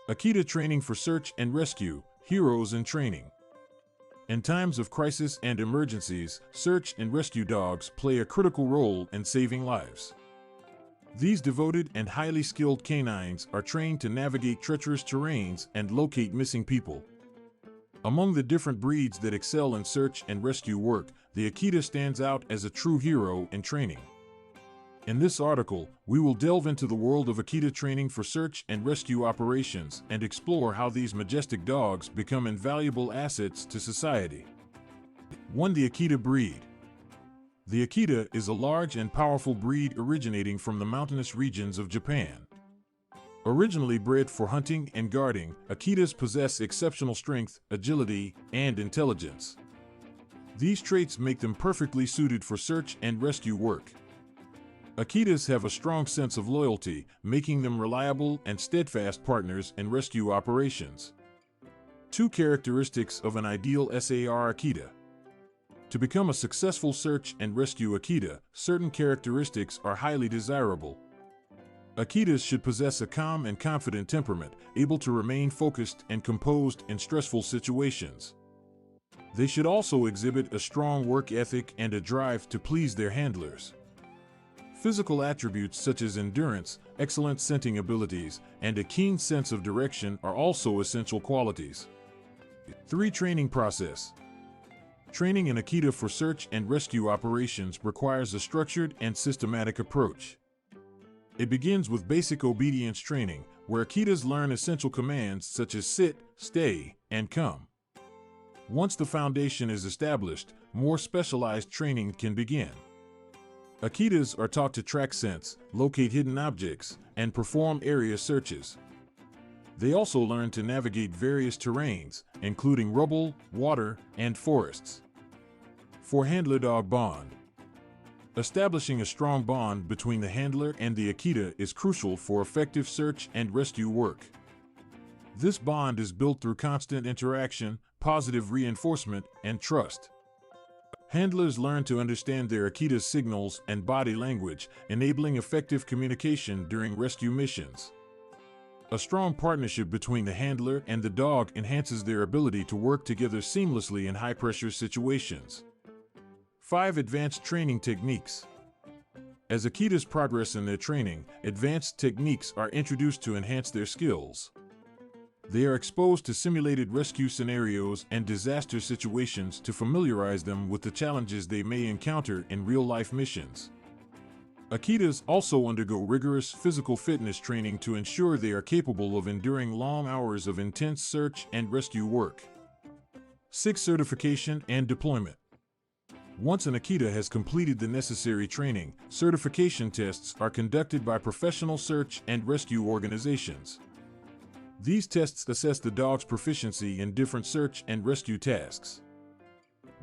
Akita training for search and rescue, heroes in training. In times of crisis and emergencies, search and rescue dogs play a critical role in saving lives. These devoted and highly skilled canines are trained to navigate treacherous terrains and locate missing people. Among the different breeds that excel in search and rescue work, the Akita stands out as a true hero in training. In this article, we will delve into the world of Akita training for search and rescue operations and explore how these majestic dogs become invaluable assets to society. 1. The Akita Breed. The Akita is a large and powerful breed originating from the mountainous regions of Japan. Originally bred for hunting and guarding, Akitas possess exceptional strength, agility, and intelligence. These traits make them perfectly suited for search and rescue work. Akitas have a strong sense of loyalty, making them reliable and steadfast partners in rescue operations. 2 characteristics of an ideal SAR Akita. To become a successful search and rescue Akita, certain characteristics are highly desirable. Akitas should possess a calm and confident temperament, able to remain focused and composed in stressful situations. They should also exhibit a strong work ethic and a drive to please their handlers. Physical attributes such as endurance, excellent scenting abilities, and a keen sense of direction are also essential qualities. 3. Training process. Training an Akita for search and rescue operations requires a structured and systematic approach. It begins with basic obedience training, where Akitas learn essential commands such as sit, stay, and come. Once the foundation is established, more specialized training can begin. Akitas are taught to track scents, locate hidden objects, and perform area searches. They also learn to navigate various terrains, including rubble, water, and forests. 4. Handler-dog bond. Establishing a strong bond between the handler and the Akita is crucial for effective search and rescue work. This bond is built through constant interaction, positive reinforcement, and trust. Handlers learn to understand their Akita's signals and body language, enabling effective communication during rescue missions. A strong partnership between the handler and the dog enhances their ability to work together seamlessly in high-pressure situations. 5. Advanced training techniques. As Akitas progress in their training, advanced techniques are introduced to enhance their skills. They are exposed to simulated rescue scenarios and disaster situations to familiarize them with the challenges they may encounter in real-life missions. Akitas also undergo rigorous physical fitness training to ensure they are capable of enduring long hours of intense search and rescue work. 6. Certification and deployment. Once an Akita has completed the necessary training, certification tests are conducted by professional search and rescue organizations. These tests assess the dog's proficiency in different search and rescue tasks.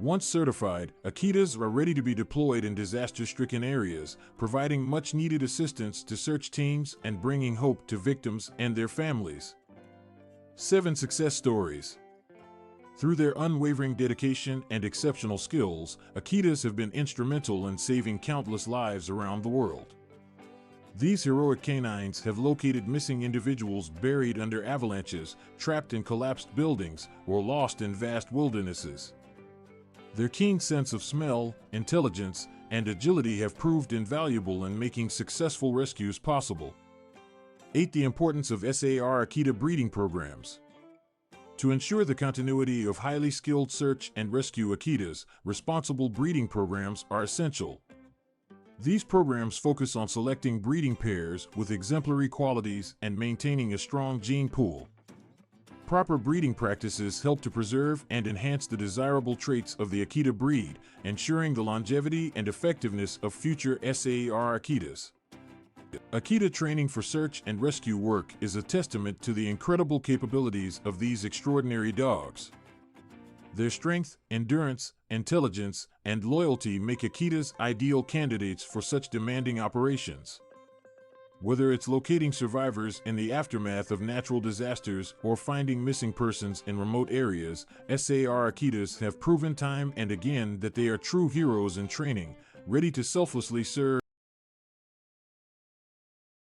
Once certified, Akitas are ready to be deployed in disaster-stricken areas, providing much-needed assistance to search teams and bringing hope to victims and their families. 7. Success stories. Through their unwavering dedication and exceptional skills, Akitas have been instrumental in saving countless lives around the world. These heroic canines have located missing individuals buried under avalanches, trapped in collapsed buildings, or lost in vast wildernesses. Their keen sense of smell, intelligence, and agility have proved invaluable in making successful rescues possible. 8. The importance of SAR Akita breeding programs. To ensure the continuity of highly skilled search and rescue Akitas, responsible breeding programs are essential. These programs focus on selecting breeding pairs with exemplary qualities and maintaining a strong gene pool. Proper breeding practices help to preserve and enhance the desirable traits of the Akita breed, ensuring the longevity and effectiveness of future SAR Akitas. Akita training for search and rescue work is a testament to the incredible capabilities of these extraordinary dogs. Their strength, endurance, intelligence, and loyalty make Akitas ideal candidates for such demanding operations. Whether it's locating survivors in the aftermath of natural disasters or finding missing persons in remote areas, SAR Akitas have proven time and again that they are true heroes in training, ready to selflessly serve